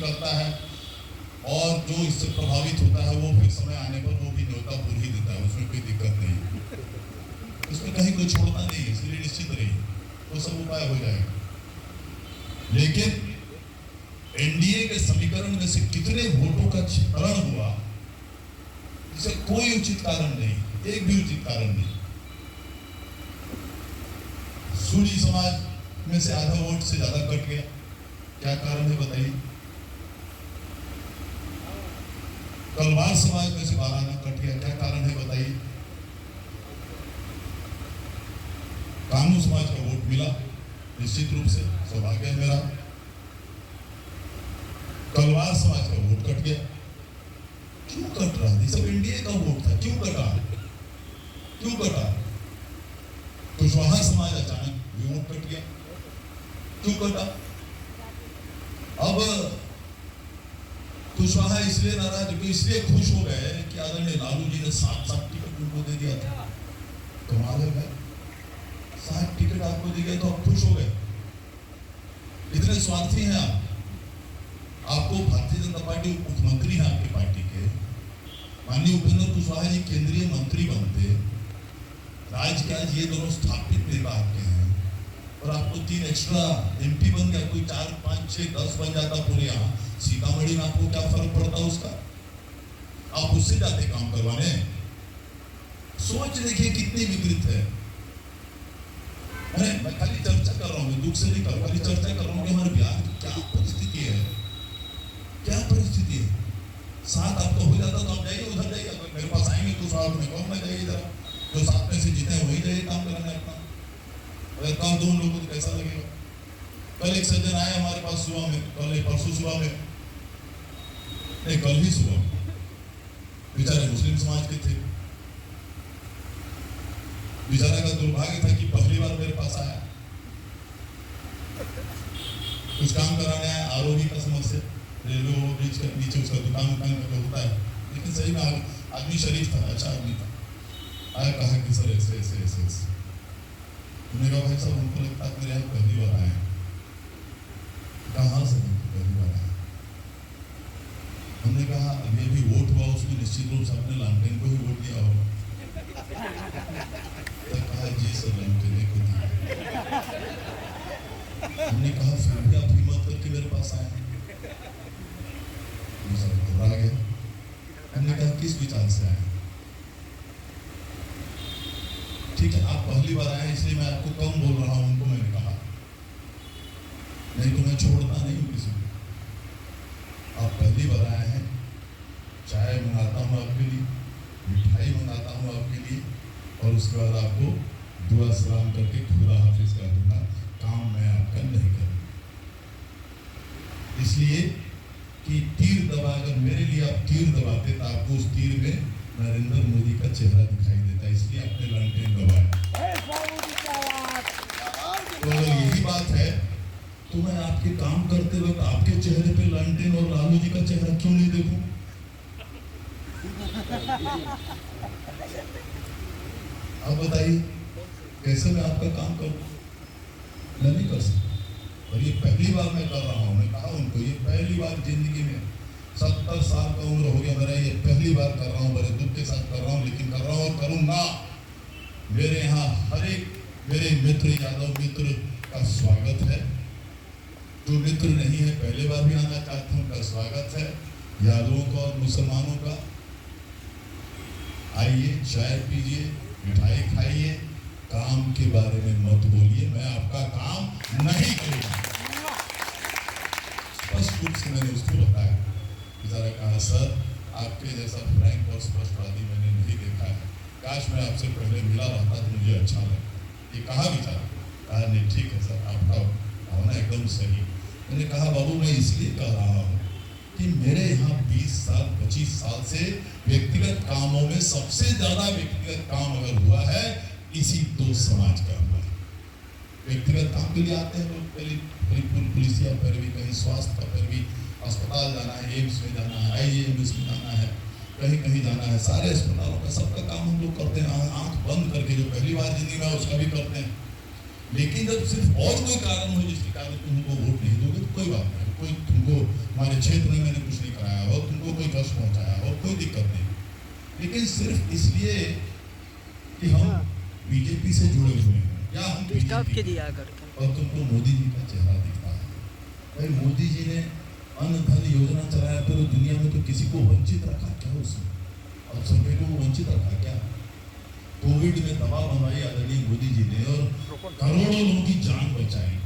करता है और जो इससे प्रभावित होता है वो फिर समय आने पर वो भी न्योता पूर ही देता है, उसमें कोई दिक्कत नहीं, उसमें कहीं कोई छोड़ना नहीं है, इसलिए निश्चित रहिए वो सब उपाय हो जाएगा। लेकिन एनडीए के समीकरण में से कितने वोटों का छितरण हुआ, इसे कोई उचित कारण नहीं, एक भी उचित कारण नहीं। सूरी समाज में से आधा वोट से ज्यादा कट गया, क्या कारण है बताइए? कलवार समाज में से 12 आना कट गया, क्या कारण है बताइए? कानू समाज का वोट मिला, निश्चित रूप से सौभाग्य है मेरा। कलवार समाज का वोट कट गया, क्यों कट रहा था? सब एनडीए का वोट था, क्यों कटा? क्यों कटा? कुशवाहा समाज अचानक वोट कट गया, क्यों कटा? अब कुशवाहा इसलिए नाराज, इसलिए खुश हो गए कि आदरणीय लालू जी ने 7 टिकट उनको दे दिया था। कमाल है भाई, 7 टिकट आपको दे गए तो आप खुश हो गए? इतने स्वार्थी हैं आप। आपको भारतीय जनता पार्टी मुख्यमंत्री है आपकी पार्टी के, माननीय उपेंद्र कुशवाहा जी केंद्रीय मंत्री बनते, राज्य के आज ये दोनों स्थापित नेता आपके हैं, और आपको 3 एक्स्ट्रा एमपी बन गया, कोई 4, 5, 6, 10 बन जाता पूरे यहाँ सीतामढ़ी में, आपको क्या फर्क पड़ता उसका? आप उससे जाते काम करवाने। सोच देखिए कितनी विकृत है। मैं खाली चर्चा कर रहा हूँ, मैं दुख से नहीं कर रहा, खाली चर्चा कर रहा हूँ कि हमारे बिहार की क्या परिस्थिति है, क्या परिस्थिति है। 7 आपका हो जाता तो आप जाइए, उधर जाइए, अगर मेरे पास आएंगे तो 7 में कहूँगा जाइए, जरा जो 7 में से जीते हैं वही जाइए काम करने अपना। अगर काम 2 लोगों को कैसा लगेगा? कल एक सज्जन आए हमारे पास सुबह में, कल परसों सुबह में, नहीं कल ही सुबह, बेचारे मुस्लिम समाज के थे। बेचारे का दुर्भाग्य था कि पहली बार मेरे पास आया, कुछ काम कराने आया, आरओबी का समस्या, रेलवे ब्रिज के नीचे उसका दुकान का होता है, लेकिन सही में आदमी शरीफ था, अच्छा आदमी था। आया, कहा कि सर ऐसे ऐसे ऐसे ऐसे। उन्होंने कहा भाई साहब हमको लगता है मेरे यहाँ पहली बार आए। कहाँ से पहली बार आए? हमने कहा अभी अभी वोट हुआ, उसमें निश्चित रूप से अपने लालटेन को ही वोट दिया होगा। तो कहा जी सर लालटेन को दिया। हमने कहा फिर भी आप हिम्मत करके मेरे पास आए। घबरा गया। हमने कहा किस विचार से आए? ठीक है, आप पहली बार आए इसलिए मैं आपको कम बोल रहा हूं, उनको मैंने कहा, नहीं तो मैं छोड़ता नहीं हूं किसी को। आप पहली बार आए हैं, चाय मंगाता हूं आपके लिए, मिठाई मंगाता हूं आपके लिए, और उसके बाद आपको दुआ सलाम करके खुदा हाफिज कर दूंगा, काम मैं आपका नहीं करूंगा। इसलिए कि तीर दबा, अगर मेरे लिए आप तीर दबाते तो आपको उस तीर में नरेंद्र मोदी का चेहरा दिखाई देता, इसलिए आपने लालटेन दबाया। तो अगर यही बात है तो मैं आपके काम करते वक्त आपके चेहरे पे लालटेन और लालू जी का चेहरा क्यों नहीं देखूं? आप बताइए कैसे मैं आपका काम करूं? मैं नहीं कर सकता। और ये पहली बार मैं कर रहा हूं, मैं कहा उनको ये पहली बार जिंदगी में, 70 साल का उम्र हो गया मेरा, ये पहली बार कर रहा हूँ, बड़े दुख के साथ कर रहा हूँ, लेकिन कर रहा हूँ और करूँगा। मेरे यहाँ हर एक मेरे मित्र, यादव मित्र का स्वागत है। जो मित्र नहीं है पहले बार भी आना चाहते हैं, उनका स्वागत है। यादवों का और मुसलमानों का, आइए चाय पीजिए, मिठाई खाइए, काम के बारे में मत बोलिए, मैं आपका काम नहीं करूँगा। स्पष्ट रूप से मैंने उसको बताया। बेचारा कहा सर आपके जैसा फ्रैंक और स्पष्टवादी मैंने नहीं देखा है, काश मैं आपसे पहले मिला रहता तो मुझे अच्छा लगता। ये कहा बेचारा, कहा नहीं ठीक है सर आपका होना एकदम सही। मैंने कहा बाबू मैं इसलिए कह रहा हूँ कि मेरे यहाँ 20 साल 25 साल से व्यक्तिगत कामों में सबसे ज्यादा व्यक्तिगत काम अगर हुआ है इसी 2 समाज का हुआ है। व्यक्तिगत काम के लिए आते हैं लोग, पहले पुलिस या फिर भी कहीं स्वास्थ्य का, फिर भी अस्पताल जाना है, एम्स में जाना है, आईजीएमएस में जाना है, कहीं कहीं जाना है, सारे अस्पतालों का सबका काम हम लोग करते हैं आंख बंद करके, जो पहली बार जिंदगी में उसका भी करते हैं। लेकिन जब सिर्फ और कोई कारण हो जिसके कारण तुम उनको वोट नहीं दोगे तो कोई बात नहीं, कोई तुमको हमारे क्षेत्र में मैंने कुछ नहीं कराया हो, तुमको कोई कष्ट पहुंचाया हो, कोई दिक्कत नहीं, लेकिन सिर्फ इसलिए कि हम बीजेपी से जुड़े हुए हैं या हम बीजेपी दिया करके और तुमको मोदी जी का चेहरा दिखता है। भाई मोदी जी ने अन्न धन योजना चलाया, तो दुनिया में तो किसी को वंचित रखा क्या उसने? अब सभी को वंचित रखा क्या? कोविड में दवा बनवाई आदरणीय मोदी जी ने और करोड़ों लोगों की जान बचाई।